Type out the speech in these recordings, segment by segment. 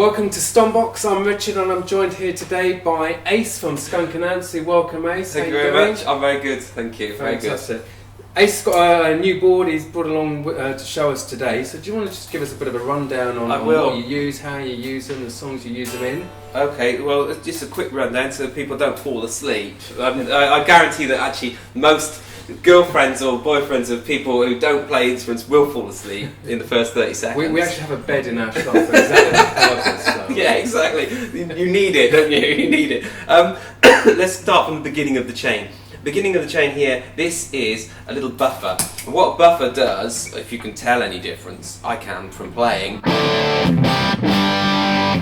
Welcome to Stombox. I'm Richard and I'm joined here today by Ace from Skunk Anansie. Welcome, Ace. Thank you very much. I'm very good, thank you. Very good. Ace's got a new board he's brought along to show us today. So do you want to just give us a bit of a rundown on what you use, how you use them, the songs you use them in? Okay, well, just a quick rundown so people don't fall asleep. I guarantee that actually most girlfriends or boyfriends of people who don't play instruments will fall asleep in the first 30 seconds. We actually have a bed in our shop for exactly that purpose. So. Yeah, exactly. You need it, don't you? You need it. Let's start from the beginning of the chain. Beginning of the chain here, this is a little buffer. And what buffer does, if you can tell any difference, I can from playing.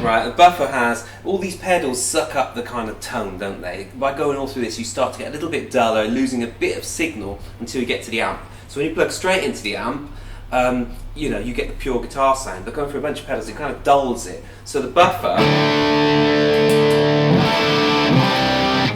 Right, the buffer has, all these pedals suck up the kind of tone, don't they? By going all through this, you start to get a little bit duller, losing a bit of signal until you get to the amp. So when you plug straight into the amp, you get the pure guitar sound, but going through a bunch of pedals, it kind of dulls it. So the buffer,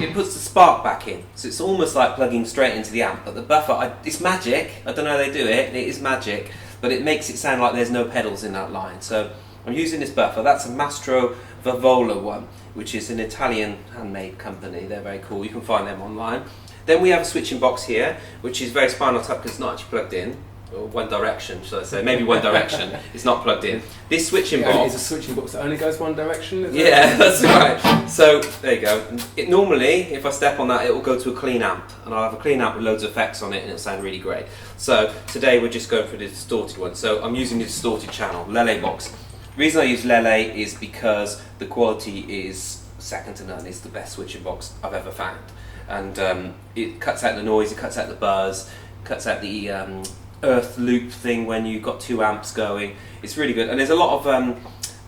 it puts the spark back in. So it's almost like plugging straight into the amp, but the buffer, it's magic. I don't know how they do it, it is magic, but it makes it sound like there's no pedals in that line. So I'm using this buffer. That's a Mastro Vavola one, which is an Italian handmade company. They're very cool. You can find them online. Then we have a switching box here, which is very Spinal Tap because it's not actually plugged in. Or One Direction, should I say? Maybe One Direction. It's not plugged in. This switching box is a switching box that only goes one direction. Yeah, that's right. So there you go. Normally, if I step on that, it will go to a clean amp, and I'll have a clean amp with loads of effects on it, and it'll sound really great. So today we're just going for the distorted one. So I'm using the distorted channel, Lele box. The reason I use Lele is because the quality is second to none. It's the best switching box I've ever found, and it cuts out the noise, it cuts out the buzz, cuts out the earth loop thing when you've got two amps going. It's really good, and there's a lot of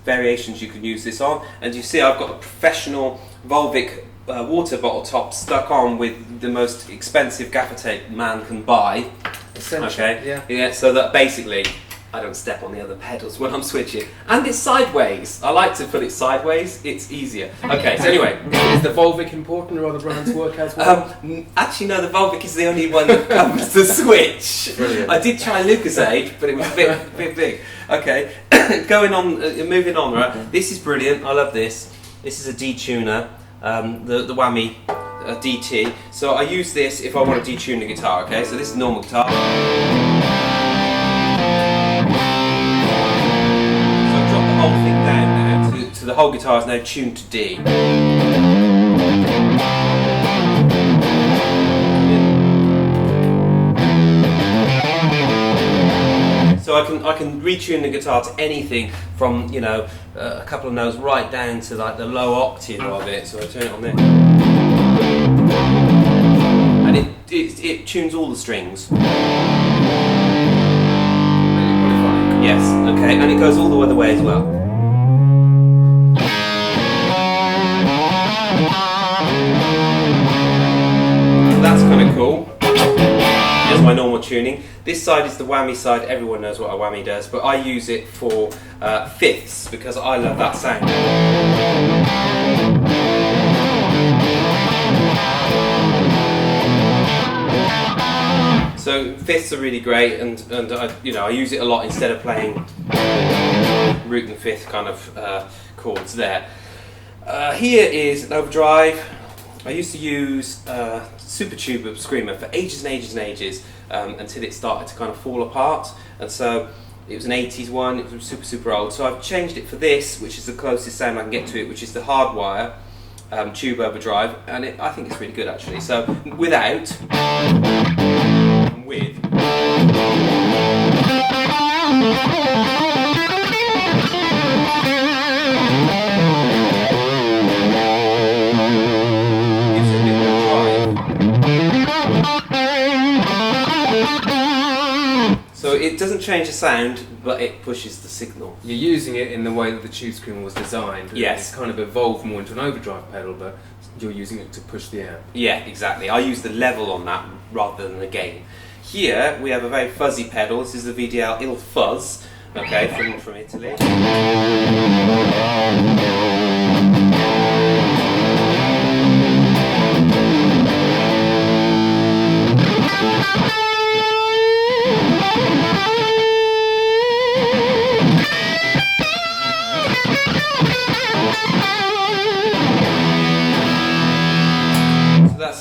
variations you can use this on. And you see I've got a professional Volvic water bottle top stuck on with the most expensive gaffer tape man can buy. Essentially, okay, yeah. So that basically I don't step on the other pedals when I'm switching. And it's sideways. I like to put it sideways, it's easier. Okay, so anyway. Is the Volvic important or other brands work as well? Actually no, the Volvic is the only one that covers the switch. Brilliant. I did try Lucasade, but it was a bit big. Okay, going on, moving on, right? This is brilliant, I love this. This is a detuner, the Whammy DT. So I use this if I want to detune the guitar, okay? So this is normal guitar. Whole thing down now, so the whole guitar is now tuned to D. So I can retune the guitar to anything from a couple of notes right down to like the low octave of it. So I turn it on there, and it tunes all the strings. Yes, okay, and it goes all the other way as well. So that's kind of cool. There's my normal tuning. This side is the whammy side. Everyone knows what a whammy does, but I use it for fifths because I love that sound. So fifths are really great, and I use it a lot instead of playing root and fifth kind of chords there. Here is an overdrive. I used to use Super Tuba Screamer for ages and ages and ages until it started to kind of fall apart, and so it was an 80s one. It was super old. So I've changed it for this, which is the closest sound I can get to it, which is the Hardwire tube overdrive, and I think it's really good actually. So without. With. So it doesn't change the sound, but it pushes the signal. You're using it in the way that the tube screamer was designed. Yes. It's kind of evolved more into an overdrive pedal, but you're using it to push the amp. Yeah, exactly. I use the level on that rather than the gain. Here we have a very fuzzy pedal. This is the VDL Il Fuzz, okay, from Italy.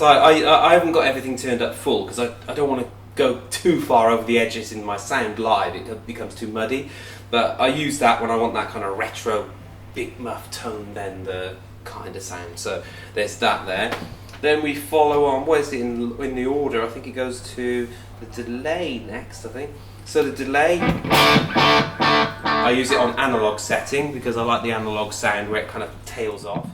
I haven't got everything turned up full because I don't want to go too far over the edges in my sound live. It becomes too muddy. But I use that when I want that kind of retro, big muff tone bender kind of sound. So there's that there. Then we follow on. Where's it in the order? I think it goes to the delay next. I think. So the delay, I use it on analog setting because I like the analog sound where it kind of tails off.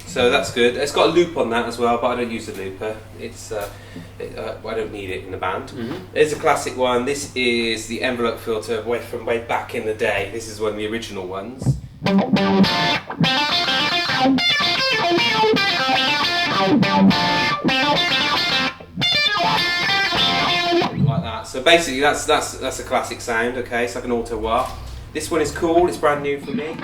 So that's good. It's got a loop on that as well, but I don't use a looper. I don't need it in the band. There's a classic one. This is the envelope filter from way back in the day. This is one of the original ones. Like that. So basically, that's a classic sound. Okay, it's like an auto wah. This one is cool. It's brand new for me.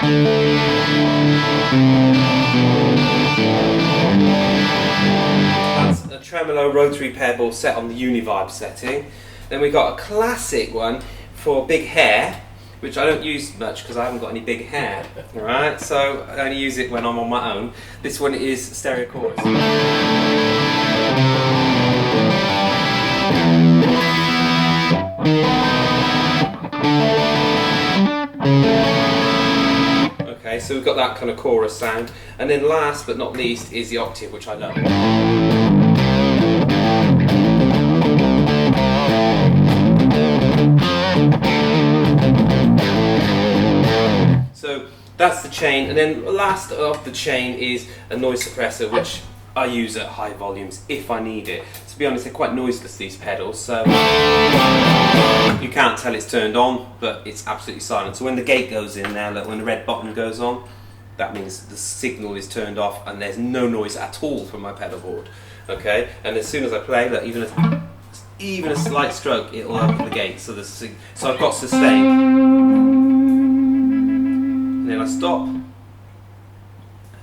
That's a tremolo rotary pedal set on the Univibe setting. Then we got a classic one for big hair, which I don't use much because I haven't got any big hair. Alright, so I only use it when I'm on my own. This one is stereo chorus. Okay, so we've got that kind of chorus sound, and then last but not least is the octave, which I love. So that's the chain, and then last of the chain is a noise suppressor, which I use at high volumes if I need it. To be honest, they're quite noiseless, these pedals, so you can't tell it's turned on, but it's absolutely silent. So when the gate goes in there, look, when the red button goes on, that means the signal is turned off and there's no noise at all from my pedal board. Okay, and as soon as I play, look, even a slight stroke, it'll open the gate. So I've got sustain, and then I stop, and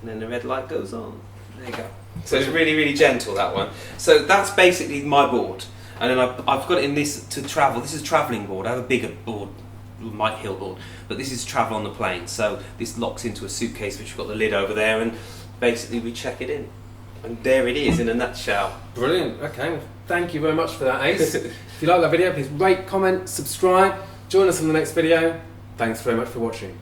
then the red light goes on. There you go. So it's really, really gentle, that one. So that's basically my board. And then I've got it in this to travel. This is a travelling board. I have a bigger board, Mike Hill board, but this is travel on the plane. So this locks into a suitcase, which has got the lid over there, and basically we check it in. And there it is in a nutshell. Brilliant. Okay, well, thank you very much for that, Ace. If you like that video, please rate, comment, subscribe. Join us on the next video. Thanks very much for watching.